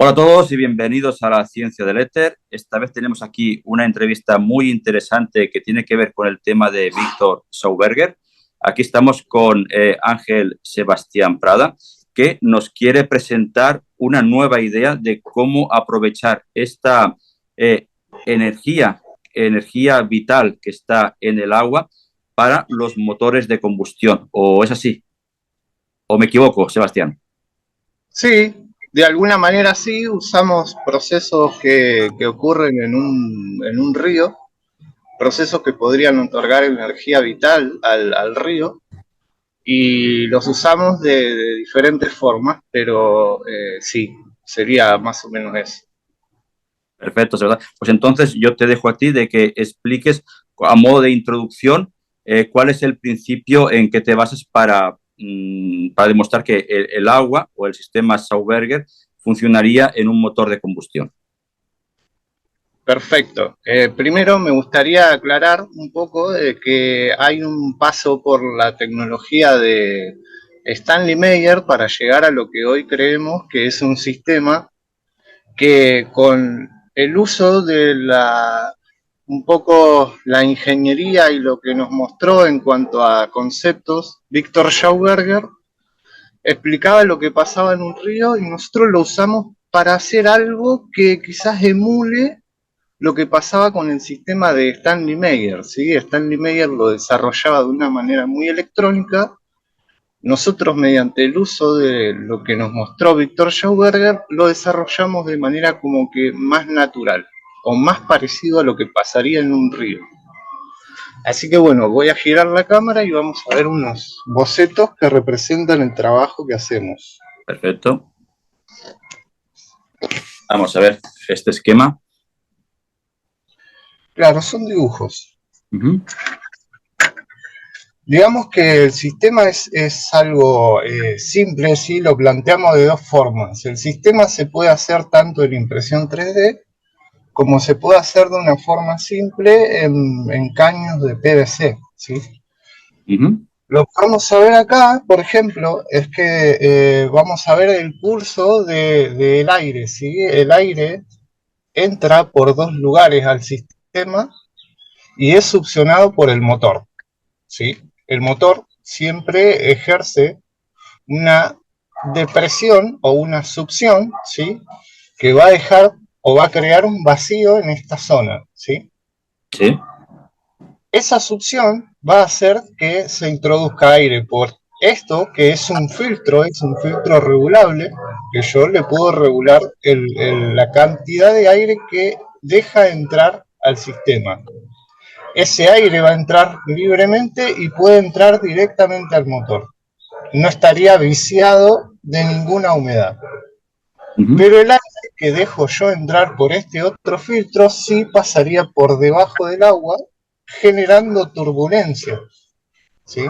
Hola a todos y bienvenidos a la Ciencia del Éter. Esta vez tenemos aquí una entrevista muy interesante que tiene que ver con el tema de Víctor Schauberger. Aquí estamos con Ángel Sebastián Prada, que nos quiere presentar una nueva idea de cómo aprovechar esta eh, energía, energía vital que está en el agua para los motores de combustión. ¿O es así? ¿O me equivoco, Sebastián? Sí, de alguna manera sí, usamos procesos que ocurren en un río, procesos que podrían otorgar energía vital al río, y los usamos de diferentes formas, pero sí, sería más o menos eso. Perfecto, Sebastián. Pues entonces yo te dejo a ti de que expliques a modo de introducción cuál es el principio en que te basas para demostrar que el agua o el sistema Schauberger funcionaría en un motor de combustión. Perfecto. Primero me gustaría aclarar un poco de que hay un paso por la tecnología de Stanley Meyer para llegar a lo que hoy creemos que es un sistema que con el uso de un poco la ingeniería y lo que nos mostró en cuanto a conceptos, Víctor Schauberger explicaba lo que pasaba en un río y nosotros lo usamos para hacer algo que quizás emule lo que pasaba con el sistema de Stanley Meyer, ¿sí? Stanley Meyer lo desarrollaba de una manera muy electrónica. Nosotros, mediante el uso de lo que nos mostró Víctor Schauberger, lo desarrollamos de manera como que más natural, o más parecido a lo que pasaría en un río. Así que bueno, voy a girar la cámara y vamos a ver unos bocetos que representan el trabajo que hacemos. Perfecto. Vamos a ver este esquema. Claro, son dibujos. Digamos que el sistema es algo simple, ¿sí? Lo planteamos de dos formas. El sistema se puede hacer tanto en impresión 3D como se puede hacer de una forma simple en caños de PVC, ¿sí? Lo que vamos a ver acá, por ejemplo, es que vamos a ver el pulso del aire, ¿sí? El aire entra por dos lugares al sistema y es succionado por el motor, ¿sí? El motor siempre ejerce una depresión o una succión, ¿sí? Que va a dejar o va a crear un vacío en esta zona, ¿sí? Sí. Esa succión va a hacer que se introduzca aire por esto, que es un filtro regulable, que yo le puedo regular la cantidad de aire que deja entrar al sistema. Ese aire va a entrar libremente y puede entrar directamente al motor. No estaría viciado de ninguna humedad. Pero el aire que dejo yo entrar por este otro filtro sí pasaría por debajo del agua, generando turbulencia, ¿sí?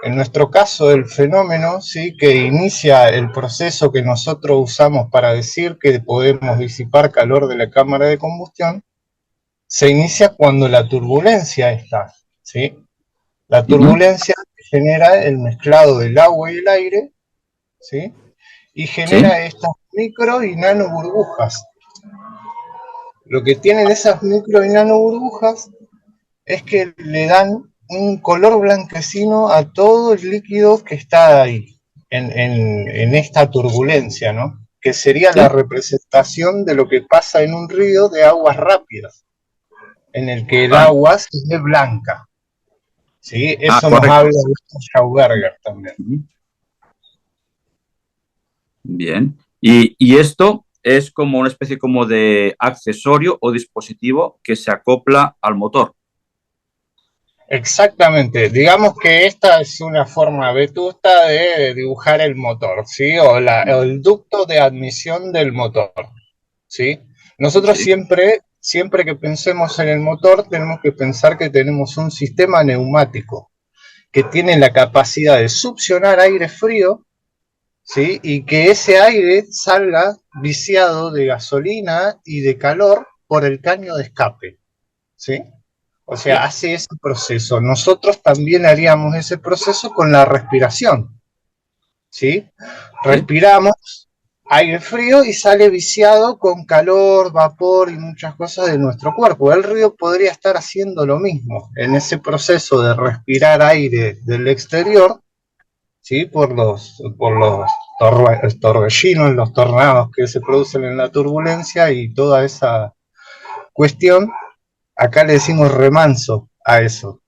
En nuestro caso, el fenómeno, ¿sí?, que inicia el proceso que nosotros usamos para decir que podemos disipar calor de la cámara de combustión, se inicia cuando la turbulencia está, ¿sí? La turbulencia genera el mezclado del agua y el aire, ¿sí? Y Sí. genera estas micro y nano burbujas. Lo que tienen esas micro y nano burbujas es que le dan un color blanquecino a todo el líquido que está ahí, en esta turbulencia, ¿no? Que sería la Sí. representación de lo que pasa en un río de aguas rápidas, en el que el Vale. agua se ve blanca, ¿sí? Ah, Eso nos habla correcto. de Schauberger también. Bien. Y esto es como una especie como de accesorio o dispositivo que se acopla al motor. Exactamente, digamos que esta es una forma vetusta de dibujar el motor, ¿sí? O el ducto de admisión del motor, ¿sí? Nosotros Sí. siempre que pensemos en el motor, tenemos que pensar que tenemos un sistema neumático que tiene la capacidad de succionar aire frío, ¿sí? Y que ese aire salga viciado de gasolina y de calor por el caño de escape, ¿sí? O sea, Sí. hace ese proceso. Nosotros también haríamos ese proceso con la respiración, ¿sí? Sí. Respiramos, aire frío y sale viciado con calor, vapor y muchas cosas de nuestro cuerpo. El río podría estar haciendo lo mismo en ese proceso de respirar aire del exterior, ¿sí? Por los torbellinos, los tornados que se producen en la turbulencia y toda esa cuestión. Acá le decimos remanso a eso.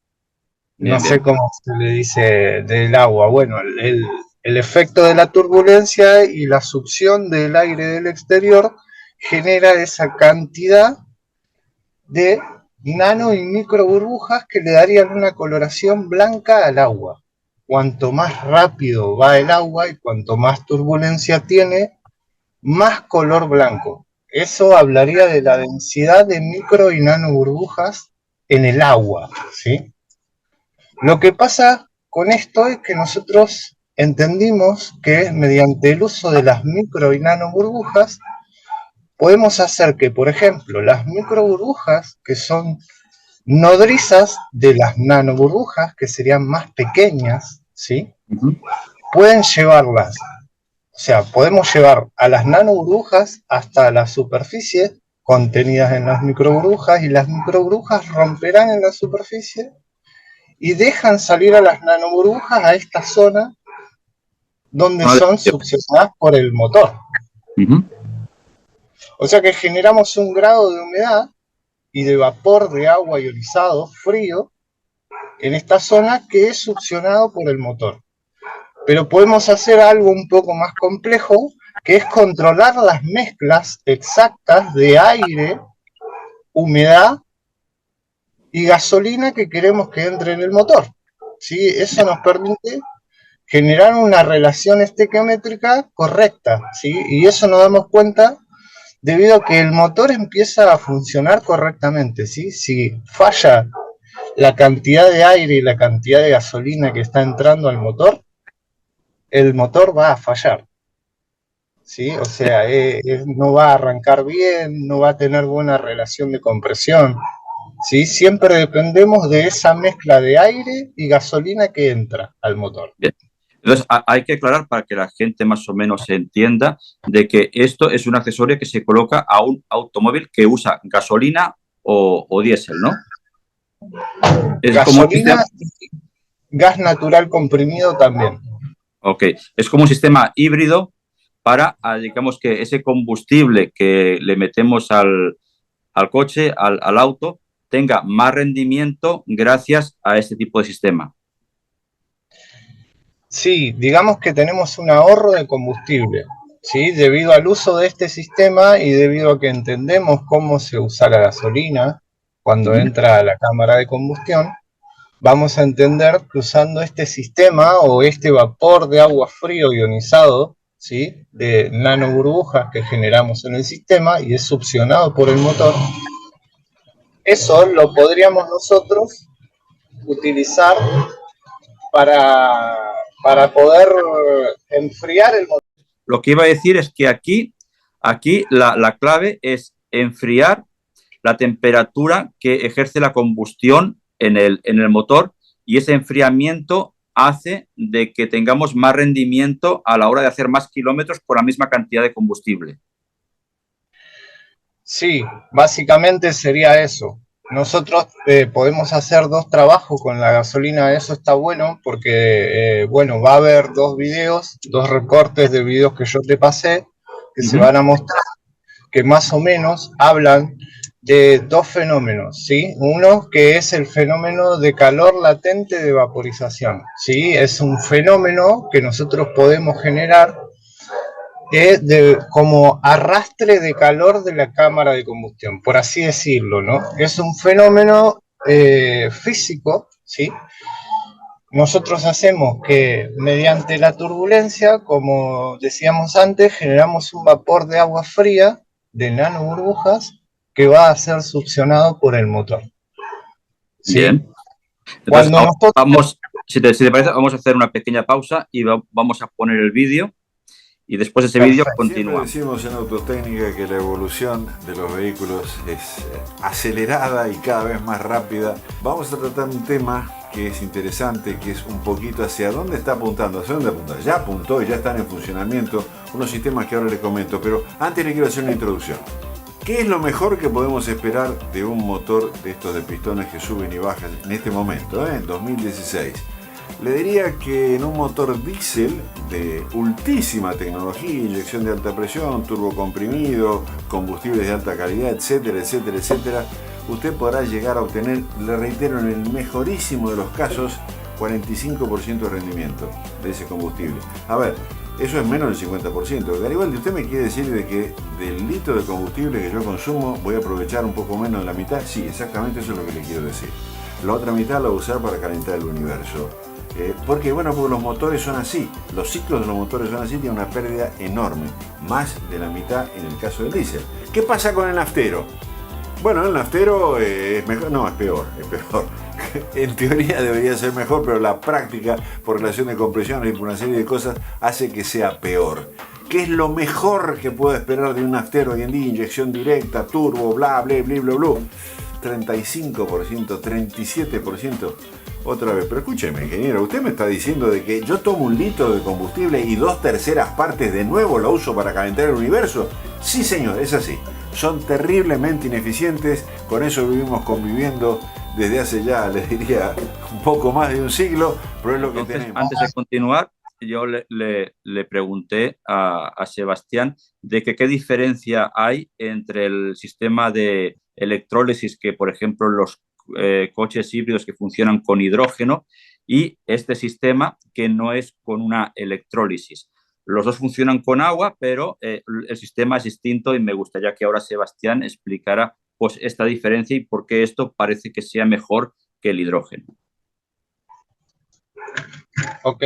No Bien, sé bien. cómo se le dice del agua. Bueno, el efecto de la turbulencia y la succión del aire del exterior genera esa cantidad de nano y micro burbujas que le darían una coloración blanca al agua. Cuanto más rápido va el agua y cuanto más turbulencia tiene, más color blanco. Eso hablaría de la densidad de micro y nano burbujas en el agua, ¿sí? Lo que pasa con esto es que nosotros entendimos que mediante el uso de las micro y nano burbujas podemos hacer que, por ejemplo, las micro burbujas, que son nodrizas de las nano burbujas, que serían más pequeñas, ¿sí? Pueden llevarlas, o sea, podemos llevar a las nano burbujas hasta la superficie contenidas en las micro burbujas y las micro burbujas romperán en la superficie y dejan salir a las nanoburbujas a esta zona donde son succionadas por el motor. O sea que generamos un grado de humedad y de vapor de agua ionizado frío en esta zona que es succionado por el motor. Pero podemos hacer algo un poco más complejo, que es controlar las mezclas exactas de aire, humedad y gasolina que queremos que entre en el motor. ¿Sí? Eso nos permite generar una relación estequiométrica correcta, ¿sí? Y eso nos damos cuenta debido a que el motor empieza a funcionar correctamente, ¿sí? Si falla la cantidad de aire y la cantidad de gasolina que está entrando al motor, el motor va a fallar, ¿sí? O sea, no va a arrancar bien, no va a tener buena relación de compresión, ¿sí? Siempre dependemos de esa mezcla de aire y gasolina que entra al motor. Bien. Entonces, hay que aclarar para que la gente más o menos se entienda de que esto es un accesorio que se coloca a un automóvil que usa gasolina o diésel, ¿no? Es gasolina y gas natural comprimido también. Ok, es como un sistema híbrido para, digamos que ese combustible que le metemos al coche, al auto, tenga más rendimiento gracias a este tipo de sistema. Sí, digamos que tenemos un ahorro de combustible, ¿sí? Debido al uso de este sistema y debido a que entendemos cómo se usa la gasolina cuando entra a la cámara de combustión, vamos a entender que usando este sistema o este vapor de agua frío ionizado, ¿sí? De nanoburbujas que generamos en el sistema y es succionado por el motor, eso lo podríamos nosotros utilizar para poder enfriar el motor. Lo que iba a decir es que aquí la clave es enfriar la temperatura que ejerce la combustión en el motor, y ese enfriamiento hace de que tengamos más rendimiento a la hora de hacer más kilómetros con la misma cantidad de combustible. Sí, básicamente sería eso. Nosotros podemos hacer dos trabajos con la gasolina, eso está bueno porque, bueno, va a haber dos videos, dos recortes de videos que yo te pasé, que se van a mostrar, que más o menos hablan de dos fenómenos, ¿sí? Uno que es el fenómeno de calor latente de vaporización, ¿sí? Es un fenómeno que nosotros podemos generar como arrastre de calor de la cámara de combustión, por así decirlo, ¿no? Es un fenómeno físico, ¿sí? Nosotros hacemos que mediante la turbulencia, como decíamos antes, generamos un vapor de agua fría de nanoburbujas que va a ser succionado por el motor. ¿Sí? Bien. Entonces, vamos, si te parece, vamos a hacer una pequeña pausa y vamos a poner el vídeo. Y después de ese vídeo continuamos. Siempre decimos en Autotécnica que la evolución de los vehículos es acelerada y cada vez más rápida. Vamos a tratar un tema que es interesante, que es un poquito hacia dónde está apuntando, hacia dónde apunta. Ya apuntó y ya están en funcionamiento unos sistemas que ahora les comento, pero antes le quiero hacer una introducción. ¿Qué es lo mejor que podemos esperar de un motor de estos de pistones que suben y bajan en este momento, en 2016? Le diría que en un motor diésel de ultísima tecnología, inyección de alta presión, turbo comprimido, combustibles de alta calidad, etcétera, etcétera, etcétera, usted podrá llegar a obtener, le reitero, en el mejorísimo de los casos, 45% de rendimiento de ese combustible. A ver, eso es menos del 50%. Garibaldi, ¿usted me quiere decir de que del litro de combustible que yo consumo voy a aprovechar un poco menos de la mitad? Sí, exactamente eso es lo que le quiero decir. La otra mitad la voy a usar para calentar el universo. Porque los motores son así, los ciclos de los motores son así, tienen una pérdida enorme, más de la mitad en el caso del diésel. ¿Qué pasa con el naftero? Bueno, el naftero es mejor, no, es peor. En teoría debería ser mejor, pero la práctica, por relación de compresiones y por una serie de cosas, hace que sea peor. ¿Qué es lo mejor que puedo esperar de un naftero hoy en día? Inyección directa, turbo, bla, bla, bla, bla, bla. 35%, 37%. Otra vez, pero escúcheme, ingeniero, usted me está diciendo de que yo tomo un litro de combustible y 2/3 partes de nuevo lo uso para calentar el universo. Sí, señor, es así. Son terriblemente ineficientes, con eso vivimos conviviendo desde hace ya, les diría, un poco más de un siglo, pero es lo que tenemos. Antes de continuar, yo le pregunté a Sebastián de que qué diferencia hay entre el sistema de electrólisis que, por ejemplo, los coches híbridos que funcionan con hidrógeno y este sistema que no es con una electrólisis. Los dos funcionan con agua, pero el sistema es distinto y me gustaría que ahora Sebastián explicara pues, esta diferencia y por qué esto parece que sea mejor que el hidrógeno. Ok.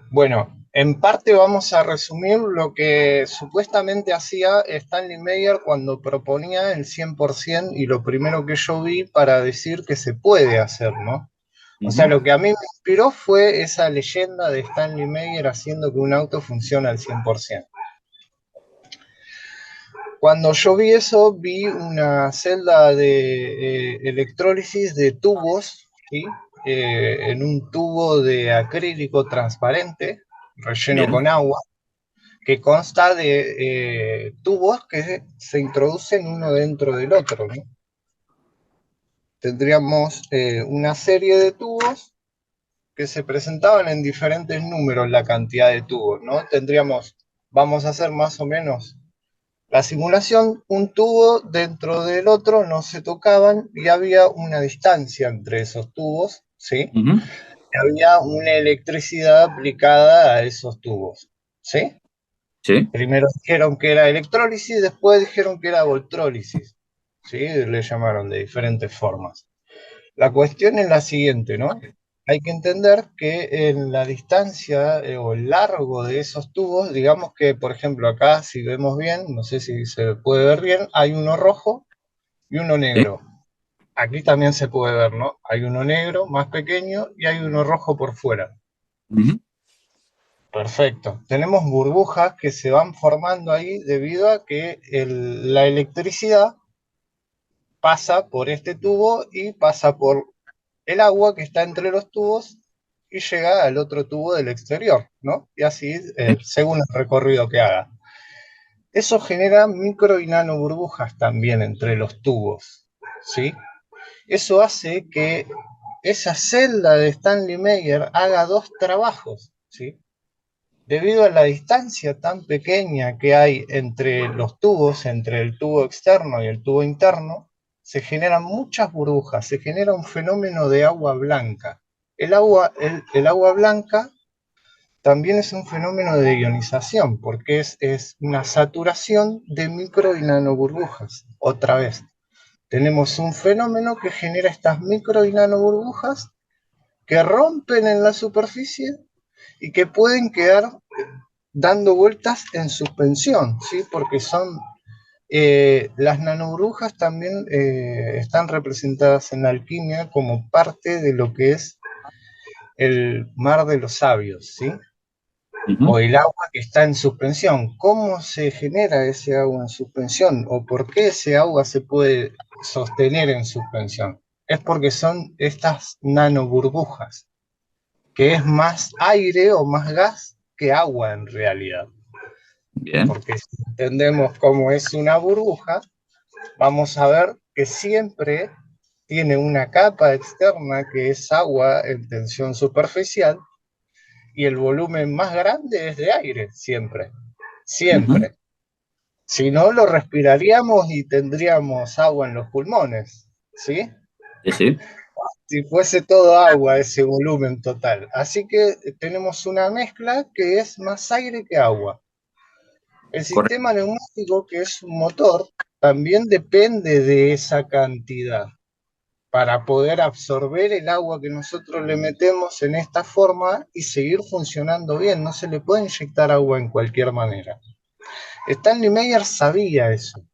Bueno, en parte vamos a resumir lo que supuestamente hacía Stanley Meyer cuando proponía el 100% y lo primero que yo vi para decir que se puede hacer, ¿no? O sea, lo que a mí me inspiró fue esa leyenda de Stanley Meyer haciendo que un auto funcione al 100%. Cuando yo vi eso, vi una celda de electrólisis de tubos, ¿sí? En un tubo de acrílico transparente, relleno Bien. con agua, que consta de tubos que se introducen uno dentro del otro, ¿no? Tendríamos una serie de tubos que se presentaban en diferentes números la cantidad de tubos, ¿no? Tendríamos, vamos a hacer más o menos la simulación, un tubo dentro del otro no se tocaban y había una distancia entre esos tubos, ¿sí? Y había una electricidad aplicada a esos tubos, ¿sí? Sí. Primero dijeron que era electrólisis, después dijeron que era voltrólisis, ¿sí? Le llamaron de diferentes formas. La cuestión es la siguiente, ¿no? Hay que entender que en la distancia o el largo de esos tubos, digamos que, por ejemplo, acá, si vemos bien, no sé si se puede ver bien, hay uno rojo y uno negro. ¿Sí? Aquí también se puede ver, ¿no? Hay uno negro, más pequeño, y hay uno rojo por fuera. Perfecto. Tenemos burbujas que se van formando ahí debido a que la electricidad pasa por este tubo y pasa por el agua que está entre los tubos y llega al otro tubo del exterior, ¿no? Y así, según el recorrido que haga. Eso genera micro y nano burbujas también entre los tubos, ¿sí? Eso hace que esa celda de Stanley Meyer haga dos trabajos, ¿sí? Debido a la distancia tan pequeña que hay entre los tubos, entre el tubo externo y el tubo interno, se generan muchas burbujas, se genera un fenómeno de agua blanca. El agua blanca también es un fenómeno de ionización, porque es una saturación de micro y nano burbujas. Otra vez, tenemos un fenómeno que genera estas micro y nano burbujas que rompen en la superficie y que pueden quedar dando vueltas en suspensión, ¿sí? Porque son las nanoburbujas también están representadas en la alquimia como parte de lo que es el mar de los sabios, ¿sí? O el agua que está en suspensión. ¿Cómo se genera ese agua en suspensión? ¿O por qué ese agua se puede sostener en suspensión? Es porque son estas nanoburbujas, que es más aire o más gas que agua en realidad, Bien. Porque si entendemos cómo es una burbuja, vamos a ver que siempre tiene una capa externa que es agua en tensión superficial y el volumen más grande es de aire, siempre, Ujú. siempre. Si no, lo respiraríamos y tendríamos agua en los pulmones, ¿sí? Sí, sí. Si fuese todo agua ese volumen total. Así que tenemos una mezcla que es más aire que agua. El Correcto. sistema neumático, que es un motor, también depende de esa cantidad para poder absorber el agua que nosotros le metemos en esta forma y seguir funcionando bien. No se le puede inyectar agua en cualquier manera. Stanley Meyer sabía eso.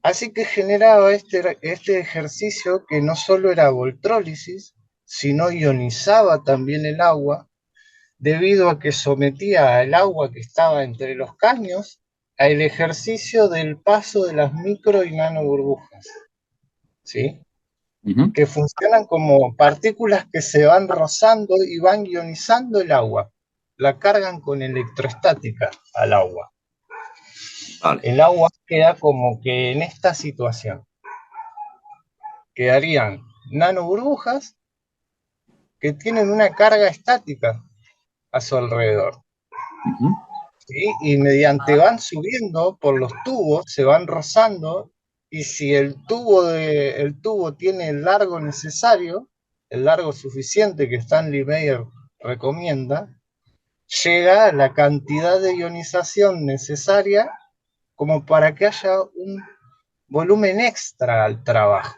Así que generaba este ejercicio que no solo era voltrólisis, sino ionizaba también el agua, debido a que sometía al agua que estaba entre los caños al ejercicio del paso de las micro y nano burbujas, ¿sí? Ujú. Que funcionan como partículas que se van rozando y van ionizando el agua. La cargan con electroestática al agua. Vale. El agua queda como que en esta situación. Quedarían nanoburbujas que tienen una carga estática a su alrededor. Ujú. ¿Sí? Y mediante van subiendo por los tubos, se van rozando, y si el tubo tiene el largo necesario, el largo suficiente que Stanley Meyer recomienda, llega a la cantidad de ionización necesaria como para que haya un volumen extra al trabajo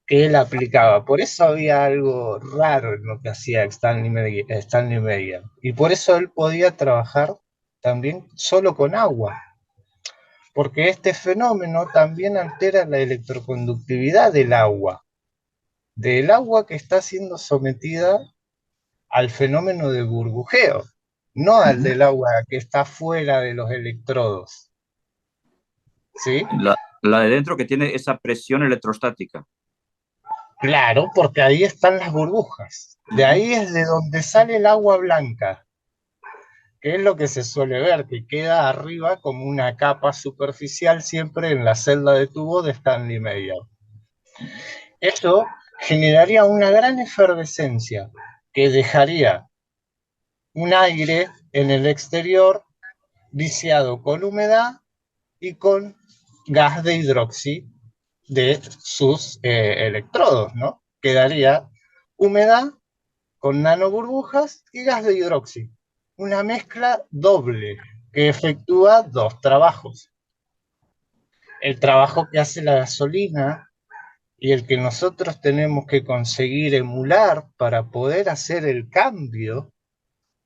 que él aplicaba. Por eso había algo raro en lo que hacía Stanley Meyer. Y por eso él podía trabajar también solo con agua. Porque este fenómeno también altera la electroconductividad del agua que está siendo sometida al fenómeno de burbujeo, no al Ujú. del agua que está fuera de los electrodos. ¿Sí? La de dentro que tiene esa presión electrostática. Claro, porque ahí están las burbujas. De Ujú. ahí es de donde sale el agua blanca, que es lo que se suele ver, que queda arriba como una capa superficial siempre en la celda de tubo de Stanley Meyer. Eso generaría una gran efervescencia que dejaría un aire en el exterior viciado con humedad y con gas de hidroxi de sus electrodos, ¿no? Quedaría humedad con nanoburbujas y gas de hidroxi. Una mezcla doble que efectúa dos trabajos. El trabajo que hace la gasolina y el que nosotros tenemos que conseguir emular para poder hacer el cambio,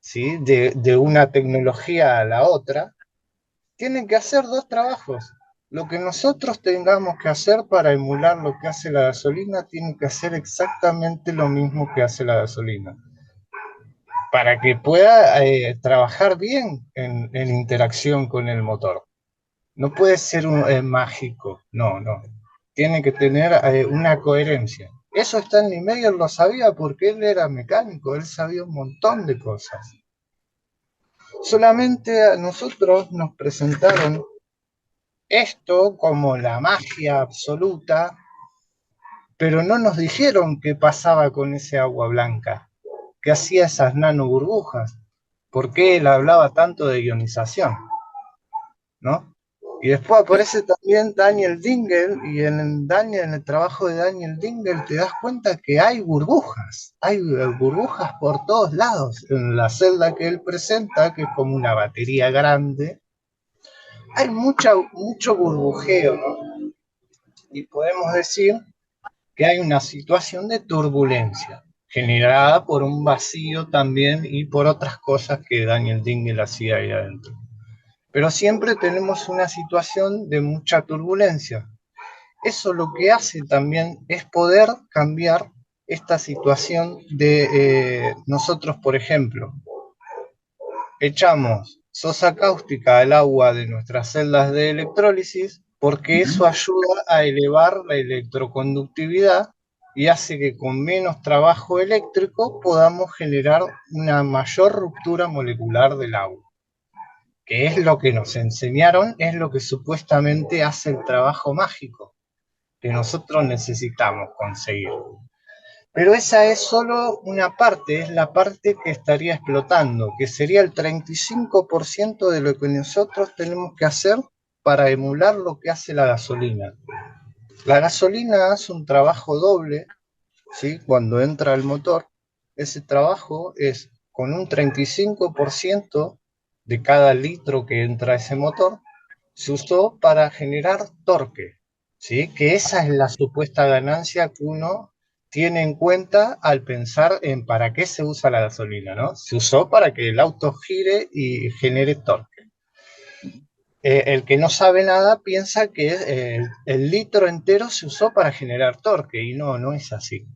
¿sí? de una tecnología a la otra, tienen que hacer dos trabajos. Lo que nosotros tengamos que hacer para emular lo que hace la gasolina, tiene que hacer exactamente lo mismo que hace la gasolina, para que pueda trabajar bien en interacción con el motor. No puede ser mágico, no, no. Tiene que tener una coherencia. Eso Stanley Meyer lo sabía porque él era mecánico, él sabía un montón de cosas. Solamente a nosotros nos presentaron esto como la magia absoluta, pero no nos dijeron qué pasaba con ese agua blanca, qué hacía esas nanoburbujas, por qué él hablaba tanto de ionización, ¿no? Y después aparece también Daniel Dingle, y en el trabajo de Daniel Dingle te das cuenta que hay burbujas por todos lados. En la celda que él presenta, que es como una batería grande, hay mucho burbujeo, ¿no? Y podemos decir que hay una situación de turbulencia generada por un vacío también y por otras cosas que Daniel Dingle hacía ahí adentro. Pero siempre tenemos una situación de mucha turbulencia. Eso lo que hace también es poder cambiar esta situación de nosotros, por ejemplo, echamos sosa cáustica al agua de nuestras celdas de electrólisis porque Ujú. eso ayuda a elevar la electroconductividad y hace que con menos trabajo eléctrico podamos generar una mayor ruptura molecular del agua, que es lo que nos enseñaron, es lo que supuestamente hace el trabajo mágico que nosotros necesitamos conseguir. Pero esa es solo una parte, es la parte que estaría explotando, que sería el 35% de lo que nosotros tenemos que hacer para emular lo que hace la gasolina. La gasolina hace un trabajo doble, ¿sí? Cuando entra el motor, ese trabajo es con un 35% de cada litro que entra a ese motor, se usó para generar torque, ¿sí? Que esa es la supuesta ganancia que uno tiene en cuenta al pensar en para qué se usa la gasolina, ¿no? Se usó para que el auto gire y genere torque. El que no sabe nada piensa que el litro entero se usó para generar torque, y no, no es así.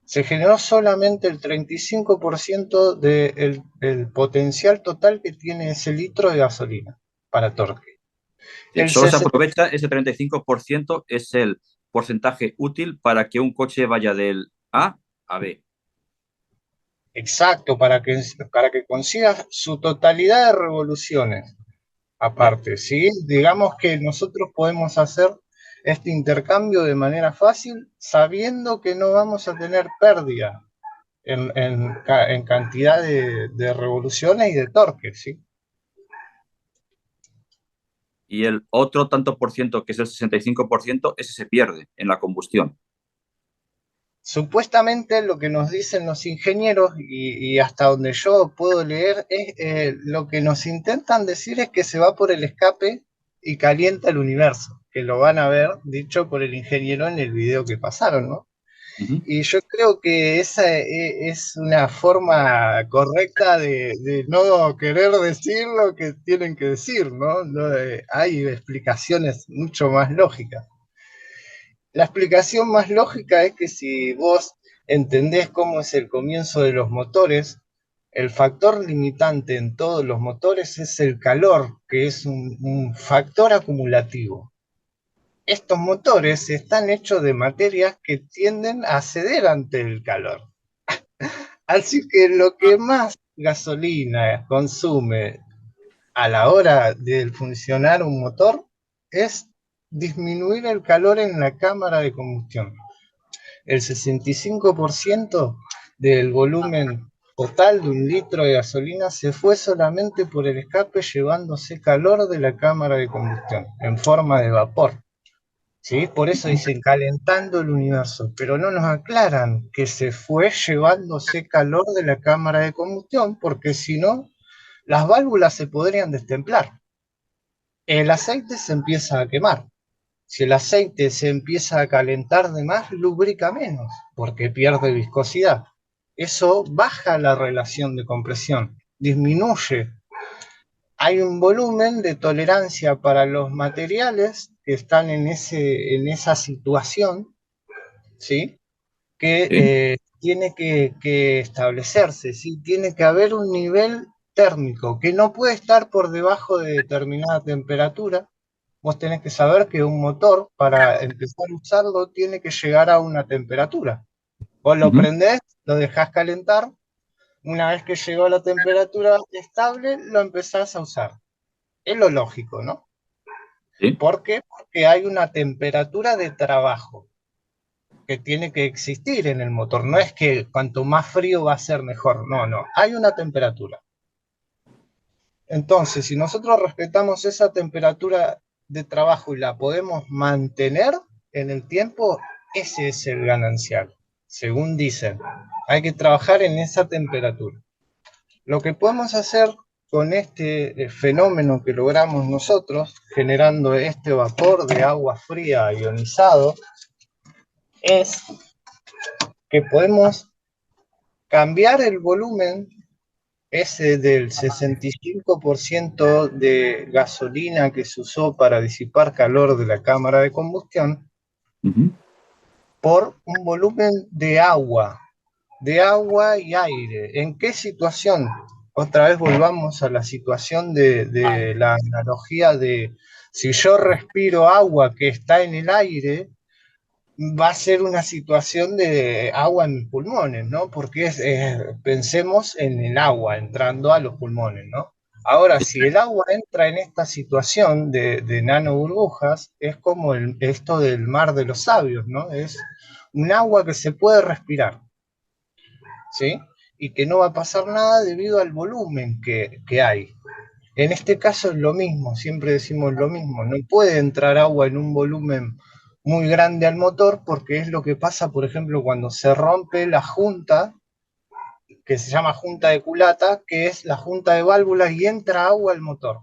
Se generó solamente el 35% del potencial total que tiene ese litro de gasolina para torque. Sí, solo se aprovecha ese 35%, es el porcentaje útil para que un coche vaya del A a B. Exacto, para que consiga su totalidad de revoluciones. Aparte, ¿sí? Digamos que nosotros podemos hacer este intercambio de manera fácil, sabiendo que no vamos a tener pérdida en cantidad de revoluciones y de torque, ¿sí? Y el otro tanto por ciento, que es el 65%, ese se pierde en la combustión. Supuestamente lo que nos dicen los ingenieros y hasta donde yo puedo leer es lo que nos intentan decir es que se va por el escape y calienta el universo, que lo van a ver dicho por el ingeniero en el video que pasaron, ¿no? Y yo creo que esa es una forma correcta de no querer decir lo que tienen que decir, ¿no? Hay explicaciones mucho más lógicas. La explicación más lógica es que si vos entendés cómo es el comienzo de los motores, el factor limitante en todos los motores es el calor, que es un factor acumulativo. Estos motores están hechos de materias que tienden a ceder ante el calor. Así que lo que más gasolina consume a la hora de funcionar un motor es disminuir el calor en la cámara de combustión. El 65% del volumen total de un litro de gasolina se fue solamente por el escape llevándose calor de la cámara de combustión en forma de vapor. ¿Sí? Por eso dicen calentando el universo, pero no nos aclaran que se fue llevándose calor de la cámara de combustión, porque si no, las válvulas se podrían destemplar. El aceite se empieza a quemar. Si el aceite se empieza a calentar de más, lubrica menos, porque pierde viscosidad. Eso baja la relación de compresión, disminuye. Hay un volumen de tolerancia para los materiales que están en esa situación, ¿sí? Que tiene que establecerse, ¿sí? Tiene que haber un nivel térmico que no puede estar por debajo de determinada temperatura. Vos tenés que saber que un motor, para empezar a usarlo, tiene que llegar a una temperatura. Vos lo prendés, lo dejás calentar, una vez que llegó a la temperatura estable, lo empezás a usar. Es lo lógico, ¿no? ¿Sí? ¿Por qué? Porque hay una temperatura de trabajo que tiene que existir en el motor. No es que cuanto más frío va a ser mejor, no, no. Hay una temperatura. Entonces, si nosotros respetamos esa temperatura de trabajo y la podemos mantener en el tiempo, ese es el ganancial, según dicen. Hay que trabajar en esa temperatura. Lo que podemos hacer con este fenómeno que logramos nosotros, generando este vapor de agua fría ionizado, es que podemos cambiar el volumen ese del 65% de gasolina que se usó para disipar calor de la cámara de combustión por un volumen de agua y aire. ¿En qué situación? Otra vez volvamos a la situación de la analogía de si yo respiro agua que está en el aire, va a ser una situación de agua en mis pulmones, ¿no? Porque pensemos en el agua entrando a los pulmones, ¿no? Ahora, si el agua entra en esta situación de nanoburbujas, es como esto del mar de los sabios, ¿no? Es un agua que se puede respirar, ¿sí? Y que no va a pasar nada debido al volumen que hay. En este caso es lo mismo, siempre decimos lo mismo, no puede entrar agua en un volumen muy grande al motor porque es lo que pasa, por ejemplo, cuando se rompe la junta, que se llama junta de culata, que es la junta de válvulas y entra agua al motor.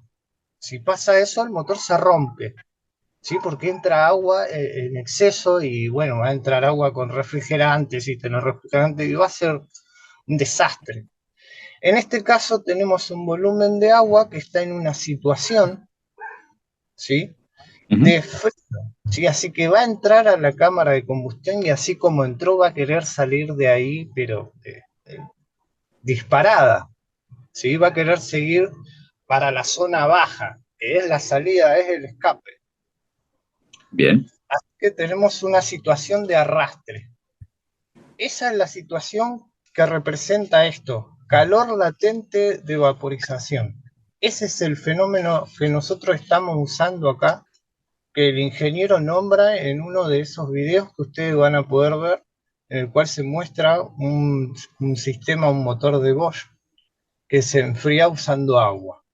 Si pasa eso, el motor se rompe, ¿sí? Porque entra agua en exceso y bueno, va a entrar agua con refrigerantes y tener refrigerante y va a ser un desastre. En este caso tenemos un volumen de agua que está en una situación, ¿sí? De frío, ¿sí? Así que va a entrar a la cámara de combustión y así como entró va a querer salir de ahí, pero disparada, ¿sí? Va a querer seguir para la zona baja, que es la salida, es el escape. Bien. Así que tenemos una situación de arrastre. Esa es la situación que representa esto, calor latente de vaporización. Ese es el fenómeno que nosotros estamos usando acá, que el ingeniero nombra en uno de esos videos que ustedes van a poder ver, en el cual se muestra un sistema, un motor de Bosch, que se enfría usando agua.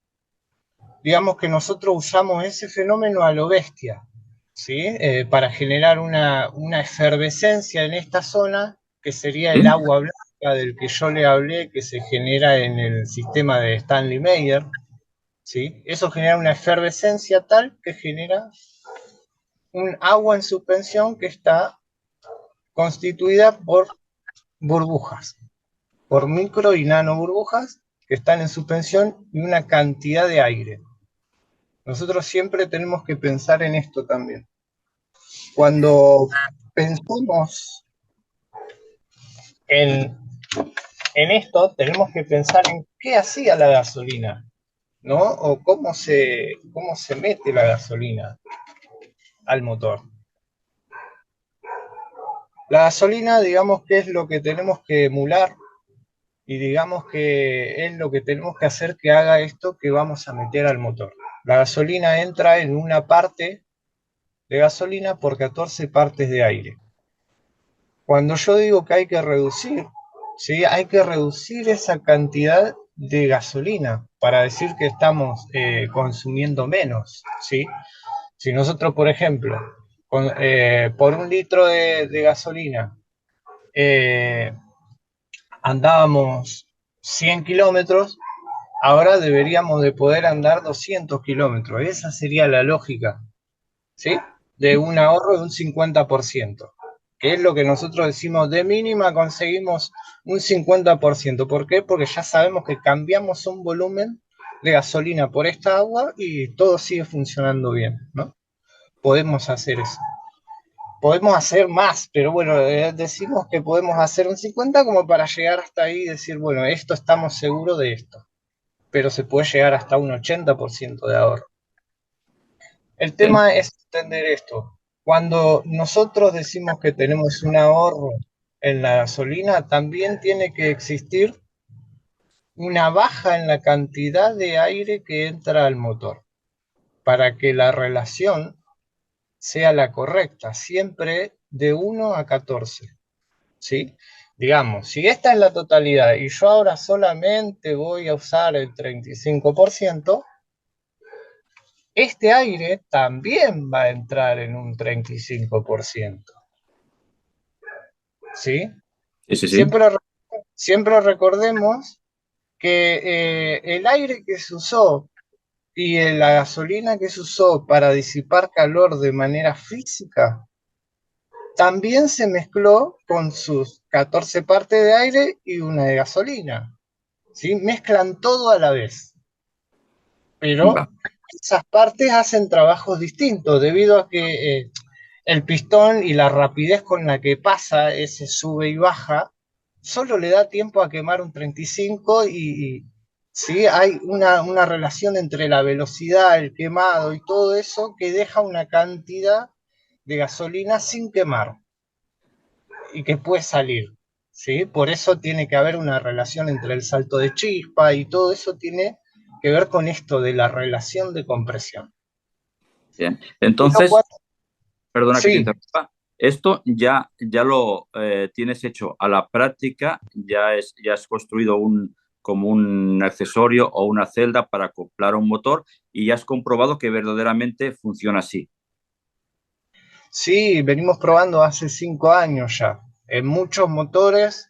Digamos que nosotros usamos ese fenómeno a lo bestia, ¿sí? Para generar una efervescencia en esta zona, que sería el ¿Sí? agua blanca del que yo le hablé, que se genera en el sistema de Stanley Meyer, ¿sí? Eso genera una efervescencia tal que genera un agua en suspensión que está constituida por burbujas, por micro y nano burbujas que están en suspensión y una cantidad de aire. Nosotros siempre tenemos que pensar en esto también. Cuando pensamos en, en esto, tenemos que pensar en qué hacía la gasolina, ¿no? O cómo se mete la gasolina al motor. La gasolina, digamos que es lo que tenemos que emular y digamos que es lo que tenemos que hacer que haga esto que vamos a meter al motor. La gasolina entra en una parte de gasolina por 14 partes de aire. Cuando yo digo que hay que reducir, ¿sí? Hay que reducir esa cantidad de gasolina para decir que estamos consumiendo menos, ¿sí? Si nosotros, por ejemplo, por un litro de gasolina andábamos 100 kilómetros, ahora deberíamos de poder andar 200 kilómetros. Esa sería la lógica, ¿sí? De un ahorro de un 50%, que es lo que nosotros decimos de mínima conseguimos un 50%. ¿Por qué? Porque ya sabemos que cambiamos un volumen de gasolina por esta agua y todo sigue funcionando bien, ¿no? Podemos hacer eso. Podemos hacer más, pero bueno, decimos que podemos hacer un 50 como para llegar hasta ahí y decir, bueno, esto estamos seguros de esto, pero se puede llegar hasta un 80% de ahorro. El Bien. tema es entender esto. Cuando nosotros decimos que tenemos un ahorro en la gasolina, también tiene que existir una baja en la cantidad de aire que entra al motor para que la relación sea la correcta, siempre de 1 a 14, ¿sí? Digamos, si esta es la totalidad y yo ahora solamente voy a usar el 35%, este aire también va a entrar en un 35%, ¿sí? Sí, sí, sí. Siempre, siempre recordemos que el aire que se usó y la gasolina que se usó para disipar calor de manera física también se mezcló con sus 14 partes de aire y una de gasolina, ¿sí? Mezclan todo a la vez, Va. pero esas partes hacen trabajos distintos debido a que el pistón y la rapidez con la que pasa ese sube y baja solo le da tiempo a quemar un 35 y sí, hay una relación entre la velocidad, el quemado y todo eso que deja una cantidad de gasolina sin quemar y que puede salir, ¿sí? Por eso tiene que haber una relación entre el salto de chispa y todo eso tiene que ver con esto de la relación de compresión. Bien. Entonces, perdona que te Sí, interrumpa, esto ya lo tienes hecho a la práctica, ya has construido como un accesorio o una celda para acoplar un motor y ya has comprobado que verdaderamente funciona así. sí, venimos probando hace 5 años ya, en muchos motores.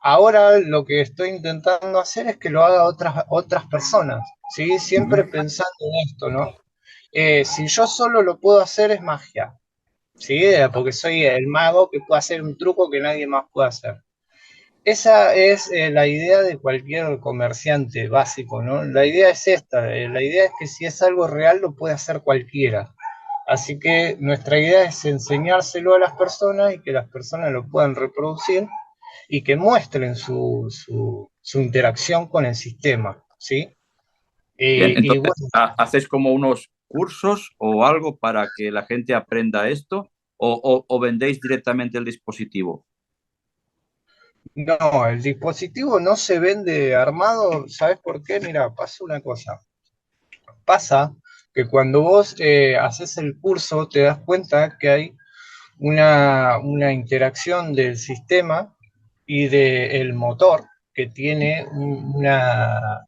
Ahora lo que estoy intentando hacer es que lo haga otras personas, ¿sí? Siempre Ujú. pensando en esto, ¿no? Si yo solo lo puedo hacer es magia, ¿sí? Porque soy el mago que puede hacer un truco que nadie más puede hacer. Esa es la idea de cualquier comerciante básico, ¿no? La idea es esta, la idea es que si es algo real lo puede hacer cualquiera. Así que nuestra idea es enseñárselo a las personas y que las personas lo puedan reproducir y que muestren su interacción con el sistema, ¿sí? Bien, Y entonces, bueno, ¿haces como unos cursos o algo para que la gente aprenda esto o vendéis directamente el dispositivo? no, el dispositivo no se vende armado, ¿sabes por qué? Mira, pasa una cosa. Pasa que cuando vos haces el curso te das cuenta que hay una interacción del sistema y del motor que tiene una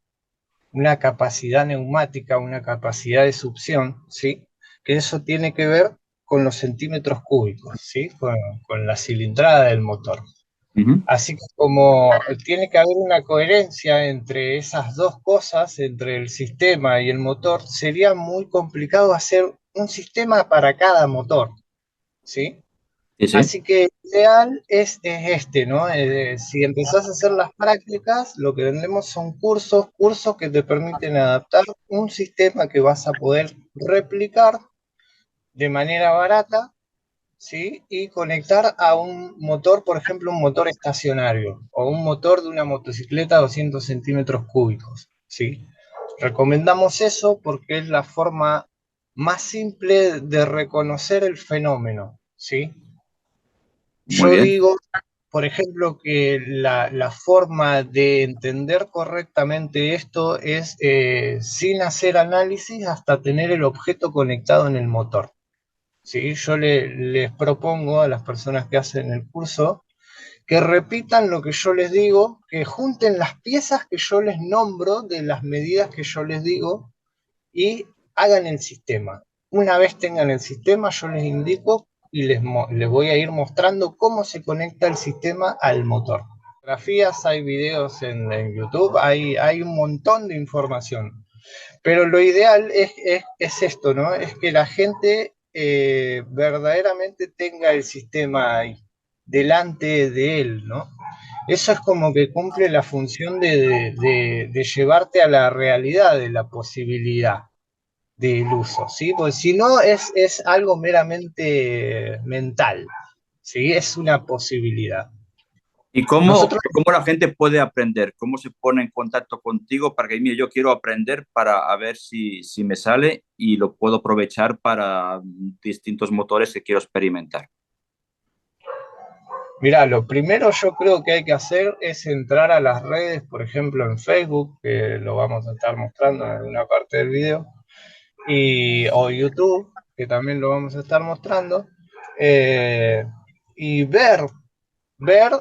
capacidad neumática, una capacidad de succión, ¿sí? Que eso tiene que ver con los centímetros cúbicos, ¿sí? Con la cilindrada del motor. Ujú. Así que como tiene que haber una coherencia entre esas dos cosas, entre el sistema y el motor, sería muy complicado hacer un sistema para cada motor, ¿sí? Sí, sí. Así que el ideal es este, ¿no? Si empezás a hacer las prácticas, lo que vendemos son cursos que te permiten adaptar un sistema que vas a poder replicar de manera barata, ¿sí? Y conectar a un motor, por ejemplo, un motor estacionario o un motor de una motocicleta a 200 centímetros cúbicos, ¿sí? Recomendamos eso porque es la forma más simple de reconocer el fenómeno, ¿sí? Muy Yo bien. digo, por ejemplo, que la forma de entender correctamente esto es sin hacer análisis hasta tener el objeto conectado en el motor. ¿Sí? Yo les propongo a las personas que hacen el curso que repitan lo que yo les digo, que junten las piezas que yo les nombro de las medidas que yo les digo y hagan el sistema. Una vez tengan el sistema, yo les indico y les voy a ir mostrando cómo se conecta el sistema al motor. Fotografías, hay videos en YouTube, hay un montón de información. Pero lo ideal es esto, ¿no? Es que la gente verdaderamente tenga el sistema ahí, delante de él, ¿no? Eso es como que cumple la función de llevarte a la realidad de la posibilidad del uso, ¿sí? Porque si no es algo meramente mental, ¿sí? Es una posibilidad. ¿Y Nosotros, cómo la gente puede aprender? ¿Cómo se pone en contacto contigo para que, mire, yo quiero aprender para a ver si me sale y lo puedo aprovechar para distintos motores que quiero experimentar? mira, lo primero yo creo que hay que hacer es entrar a las redes, por ejemplo en Facebook, que lo vamos a estar mostrando en alguna parte del video, o YouTube, que también lo vamos a estar mostrando, eh, y ver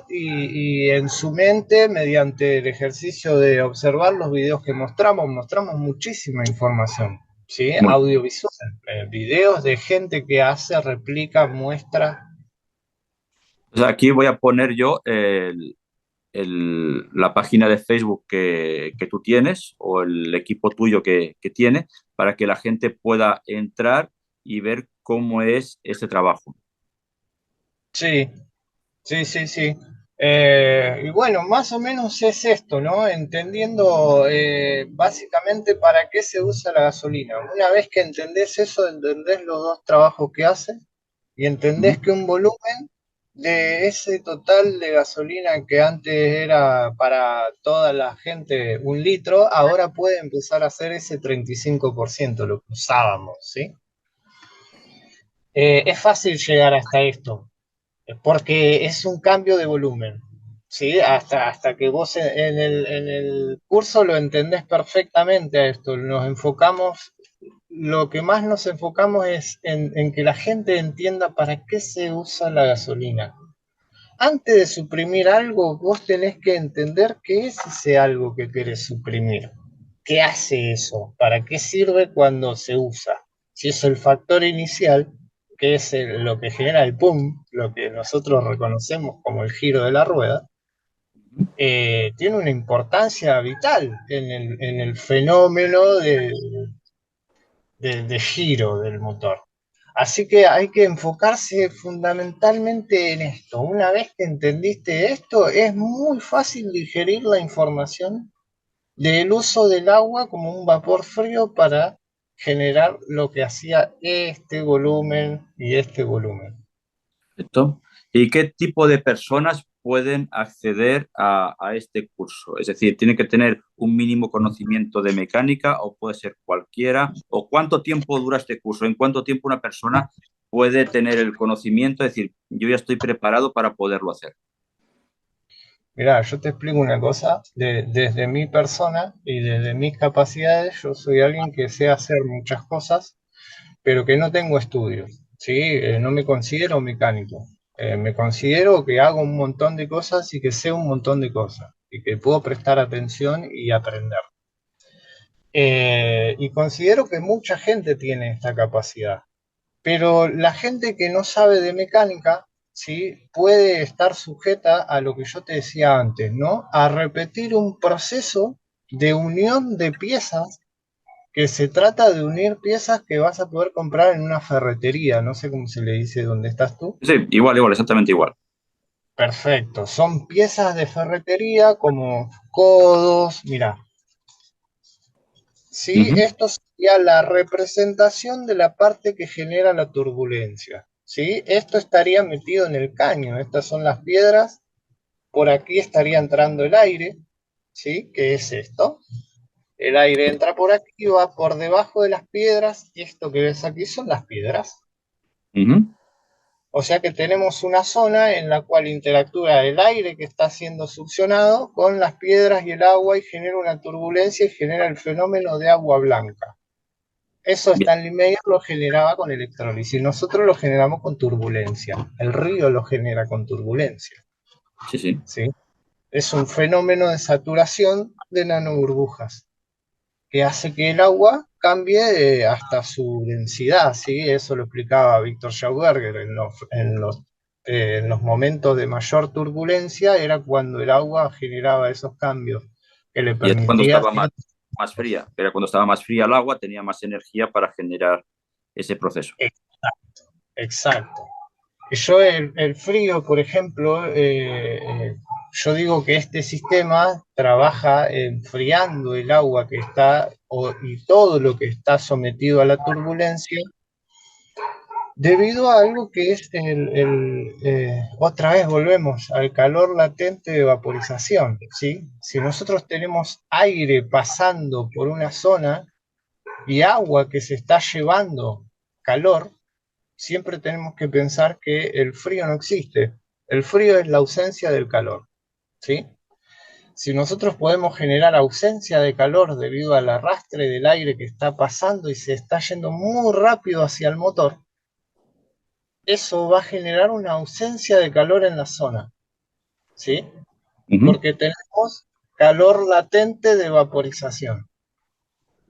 y en su mente, mediante el ejercicio de observar los videos que mostramos muchísima información, ¿sí? Muy Audiovisual, videos de gente que hace, replica, muestra. O sea, aquí voy a poner yo la página de Facebook que tú tienes o el equipo tuyo que tiene para que la gente pueda entrar y ver cómo es ese trabajo. Sí, sí, sí, sí. Y bueno, más o menos es esto, ¿no? Entendiendo básicamente para qué se usa la gasolina. Una vez que entendés eso, entendés los dos trabajos que hace y entendés Ujú. que un volumen de ese total de gasolina que antes era para toda la gente 1 litro, ahora puede empezar a ser ese 35% lo que usábamos, ¿sí? Es fácil llegar hasta esto porque es un cambio de volumen. ¿sí? Hasta que vos en el curso lo entendés perfectamente a esto. Nos enfocamos, lo que más nos enfocamos es en que la gente entienda para qué se usa la gasolina. Antes de suprimir algo, vos tenés que entender qué es ese algo que querés suprimir. ¿Qué hace eso? ¿Para qué sirve cuando se usa? Si es el factor inicial, que es lo que genera el pum, lo que nosotros reconocemos como el giro de la rueda, tiene una importancia vital en el fenómeno de giro del motor. Así que hay que enfocarse fundamentalmente en esto. Una vez que entendiste esto, es muy fácil digerir la información del uso del agua como un vapor frío para generar lo que hacía este volumen y este volumen. Perfecto. ¿Y qué tipo de personas pueden acceder a este curso? Es decir, ¿tiene que tener un mínimo conocimiento de mecánica o puede ser cualquiera? ¿O cuánto tiempo dura este curso? ¿En cuánto tiempo una persona puede tener el conocimiento? Es decir, yo ya estoy preparado para poderlo hacer. Mirá, yo te explico una cosa, desde mi persona y desde mis capacidades, yo soy alguien que sé hacer muchas cosas, pero que no tengo estudios, ¿sí? No me considero mecánico, me considero que hago un montón de cosas y que sé un montón de cosas, y que puedo prestar atención y aprender. Y considero que mucha gente tiene esta capacidad, pero la gente que no sabe de mecánica, ¿sí? Puede estar sujeta a lo que yo te decía antes, ¿no? A repetir un proceso de unión de piezas, que se trata de unir piezas que vas a poder comprar en una ferretería, no sé cómo se le dice donde estás tú. Sí, igual, igual, exactamente igual. Perfecto, son piezas de ferretería como codos, mira, ¿sí? Ujú. Esto sería la representación de la parte que genera la turbulencia, ¿sí? Esto estaría metido en el caño, estas son las piedras, por aquí estaría entrando el aire, ¿sí? ¿Qué es esto? El aire entra por aquí, va por debajo de las piedras, y esto que ves aquí son las piedras. Ujú. O sea que tenemos una zona en la cual interactúa el aire que está siendo succionado con las piedras y el agua y genera una turbulencia y genera el fenómeno de agua blanca. Eso Bien, Stanley Meyer lo generaba con electrólisis, nosotros lo generamos con turbulencia. El río lo genera con turbulencia, sí, sí. ¿sí? Es un fenómeno de saturación de nanoburbujas que hace que el agua cambie hasta su densidad, ¿sí? Eso lo explicaba Víctor Schauberger en los momentos de mayor turbulencia, era cuando el agua generaba esos cambios que le Y es cuando permitía estaba hacer... más fría, pero cuando estaba más fría el agua tenía más energía para generar ese proceso. Exacto. Yo el frío, por ejemplo, yo digo que este sistema trabaja enfriando el agua que está y todo lo que está sometido a la turbulencia debido a algo que es otra vez volvemos al calor latente de vaporización, ¿sí? Si nosotros tenemos aire pasando por una zona y agua que se está llevando calor, siempre tenemos que pensar que el frío no existe. El frío es la ausencia del calor, ¿sí? Si nosotros podemos generar ausencia de calor debido al arrastre del aire que está pasando y se está yendo muy rápido hacia el motor, eso va a generar una ausencia de calor en la zona, ¿sí? Ujú. Porque tenemos calor latente de vaporización,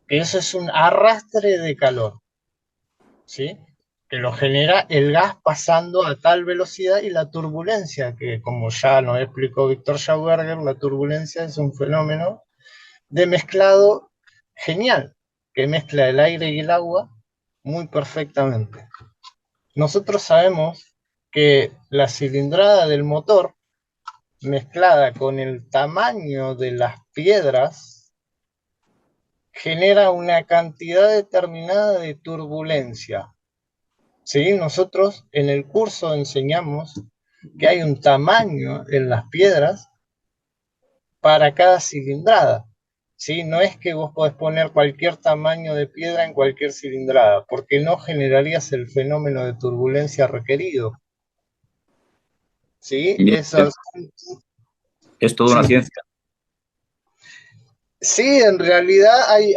que eso es un arrastre de calor, ¿sí? Que lo genera el gas pasando a tal velocidad y la turbulencia, que como ya nos explicó Víctor Schauberger, la turbulencia es un fenómeno de mezclado genial, que mezcla el aire y el agua muy perfectamente. Nosotros sabemos que la cilindrada del motor mezclada con el tamaño de las piedras genera una cantidad determinada de turbulencia. ¿Sí? Nosotros en el curso enseñamos que hay un tamaño en las piedras para cada cilindrada. ¿Sí? No es que vos podés poner cualquier tamaño de piedra en cualquier cilindrada, porque no generarías el fenómeno de turbulencia requerido. ¿Sí? Bien, bien. Eso Es toda una Sí. ciencia. Sí, en realidad hay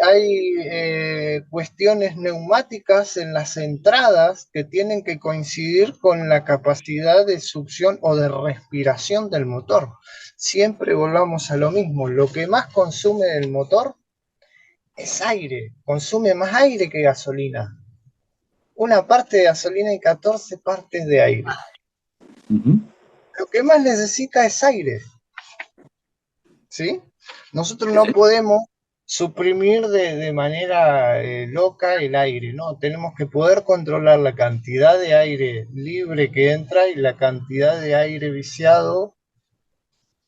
cuestiones neumáticas en las entradas que tienen que coincidir con la capacidad de succión o de respiración del motor. Siempre volvamos a lo mismo. Lo que más consume el motor es aire. Consume más aire que gasolina. Una parte de gasolina y 14 partes de aire. Ujú. Lo que más necesita es aire. ¿Sí? Nosotros Sí, no sí. podemos suprimir de manera loca el aire, ¿no? Tenemos que poder controlar la cantidad de aire libre que entra y la cantidad de aire viciado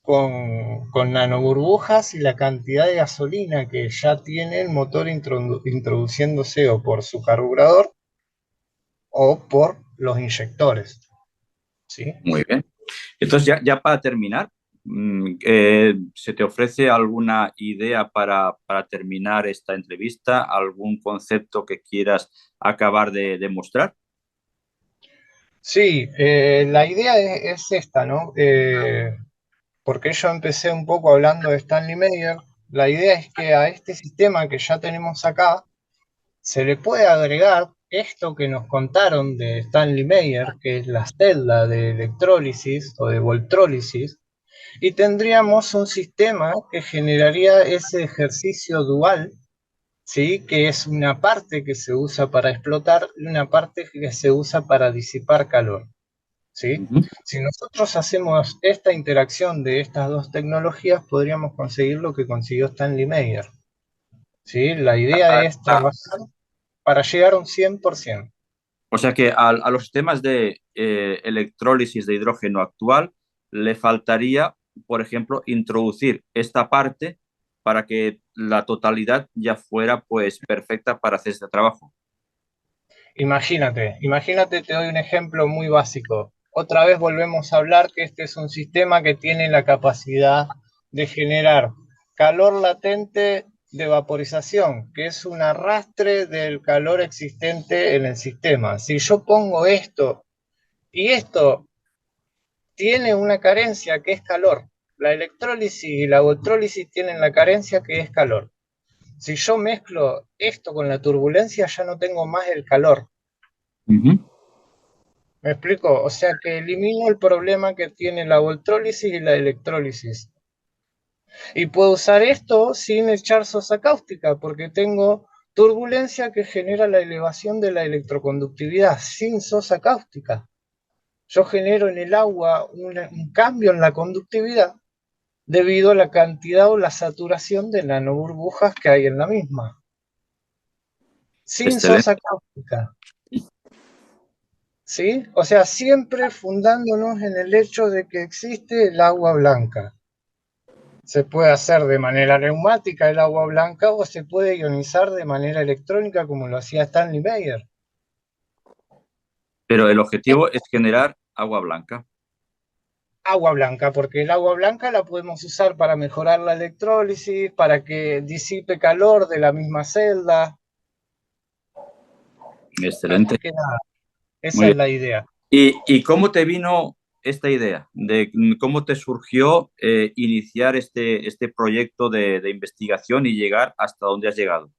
con nanoburbujas y la cantidad de gasolina que ya tiene el motor introduciéndose o por su carburador o por los inyectores, ¿sí? Muy bien. Entonces, ya para terminar, ¿se te ofrece alguna idea para terminar esta entrevista? ¿Algún concepto que quieras acabar de mostrar? Sí, la idea es esta, ¿no? Porque yo empecé un poco hablando de Stanley Meyer. La idea es que a este sistema que ya tenemos acá se le puede agregar esto que nos contaron de Stanley Meyer, que es la celda de electrólisis o de voltrólisis, y tendríamos un sistema que generaría ese ejercicio dual, ¿sí? Que es una parte que se usa para explotar y una parte que se usa para disipar calor. ¿Sí? Ujú. Si nosotros hacemos esta interacción de estas dos tecnologías, podríamos conseguir lo que consiguió Stanley Meyer. ¿Sí? La idea es trabajar para llegar a un 100%. O sea que a los sistemas de electrólisis de hidrógeno actual le faltaría, por ejemplo, introducir esta parte para que la totalidad ya fuera pues perfecta para hacer este trabajo. Imagínate, te doy un ejemplo muy básico. Otra vez volvemos a hablar que este es un sistema que tiene la capacidad de generar calor latente de vaporización, que es un arrastre del calor existente en el sistema. Si yo pongo esto y esto tiene una carencia que es calor, la electrólisis y la voltrólisis tienen la carencia que es calor. Si yo mezclo esto con la turbulencia, ya no tengo más el calor. Ujú. ¿Me explico? O sea que elimino el problema que tiene la voltrólisis y la electrólisis. Y puedo usar esto sin echar sosa cáustica, porque tengo turbulencia que genera la elevación de la electroconductividad sin sosa cáustica. Yo genero en el agua un cambio en la conductividad debido a la cantidad o la saturación de nanoburbujas que hay en la misma. Sin Excelente. sosa cáustica. ¿Sí? O sea, siempre fundándonos en el hecho de que existe el agua blanca. Se puede hacer de manera neumática el agua blanca o se puede ionizar de manera electrónica como lo hacía Stanley Meyer. Pero el objetivo es generar agua blanca. Agua blanca, porque el agua blanca la podemos usar para mejorar la electrólisis, para que disipe calor de la misma celda. Excelente. Así que nada, esa Muy es bien. la idea. ¿Y cómo te vino esta idea? ¿Cómo te surgió iniciar este proyecto de investigación y llegar hasta donde has llegado?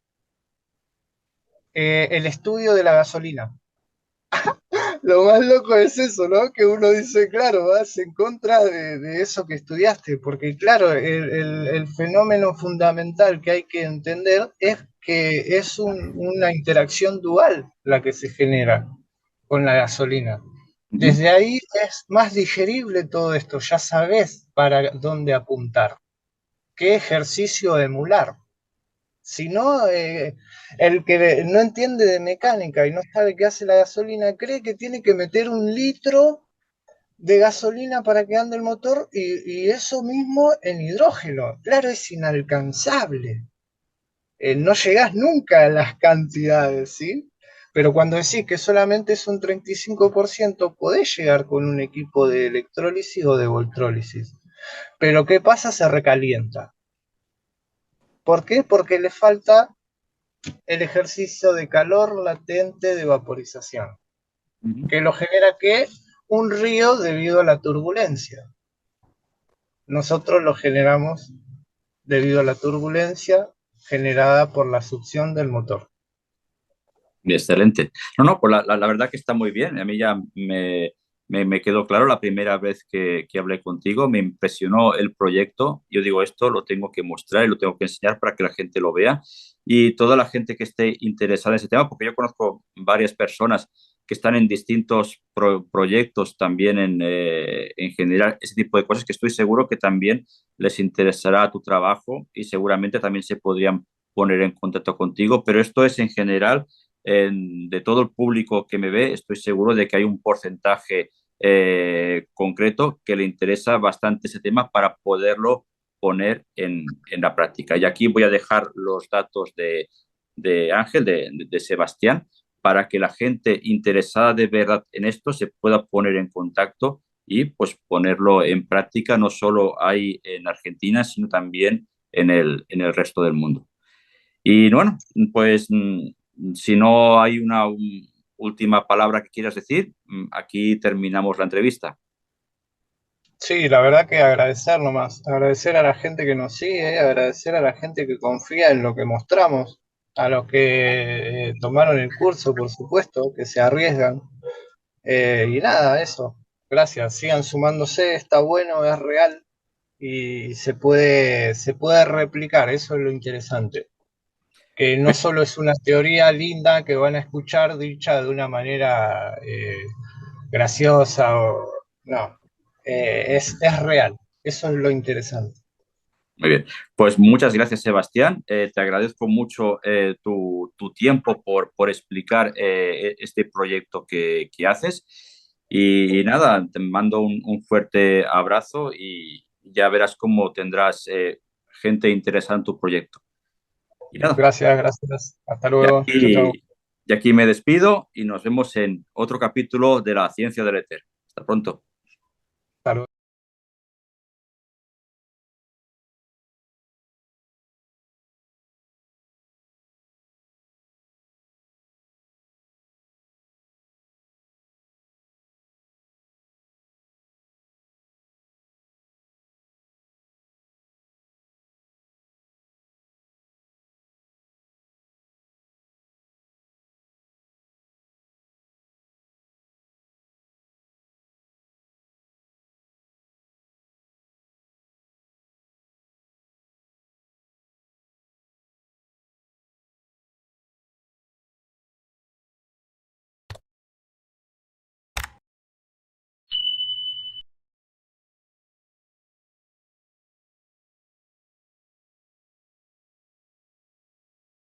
El estudio de la gasolina. Lo más loco es eso, ¿no? Que uno dice, claro, vas en contra de eso que estudiaste, porque claro, el fenómeno fundamental que hay que entender es que es una interacción dual la que se genera con la gasolina. Ujú. Desde ahí es más digerible todo esto, ya sabes para dónde apuntar, qué ejercicio emular. Si no, el que no entiende de mecánica y no sabe qué hace la gasolina, cree que tiene que meter 1 litro de gasolina para que ande el motor y eso mismo en hidrógeno. Claro, es inalcanzable. No llegás nunca a las cantidades, ¿sí? Pero cuando decís que solamente es un 35%, podés llegar con un equipo de electrólisis o de voltrólisis. Pero ¿qué pasa? Se recalienta. ¿Por qué? Porque le falta el ejercicio de calor latente de vaporización, Ujú. que lo genera que un río debido a la turbulencia. nosotros lo generamos debido a la turbulencia generada por la succión del motor. Excelente. No, no, pues la verdad que está muy bien. A mí ya me quedó claro la primera vez que hablé contigo, me impresionó el proyecto. Yo digo, esto lo tengo que mostrar y lo tengo que enseñar para que la gente lo vea. Y toda la gente que esté interesada en ese tema, porque yo conozco varias personas que están en distintos proyectos también en general, ese tipo de cosas que estoy seguro que también les interesará tu trabajo y seguramente también se podrían poner en contacto contigo, pero esto es en general de todo el público que me ve, estoy seguro de que hay un porcentaje concreto que le interesa bastante ese tema para poderlo poner en la práctica. Y aquí voy a dejar los datos de Ángel, de Sebastián, para que la gente interesada de verdad en esto se pueda poner en contacto y pues ponerlo en práctica, no solo hay en Argentina, sino también en el resto del mundo. Y bueno, pues si no hay una última palabra que quieras decir, aquí terminamos la entrevista. Sí, la verdad que agradecer nomás, agradecer a la gente que nos sigue, agradecer a la gente que confía en lo que mostramos, a los que tomaron el curso, por supuesto, que se arriesgan. Y nada, eso. Gracias, sigan sumándose, está bueno, es real y se puede replicar, eso es lo interesante. Que no solo es una teoría linda que van a escuchar dicha de una manera graciosa o no, es real, eso es lo interesante. Muy bien, pues muchas gracias, Sebastián. Te agradezco mucho tu tiempo por explicar este proyecto que haces. Y nada, te mando un fuerte abrazo y ya verás cómo tendrás gente interesada en tu proyecto. Y nada, Gracias, gracias. Hasta y luego. Chau, chau. aquí, y aquí me despido y nos vemos en otro capítulo de la ciencia del éter. Hasta pronto. Hasta luego.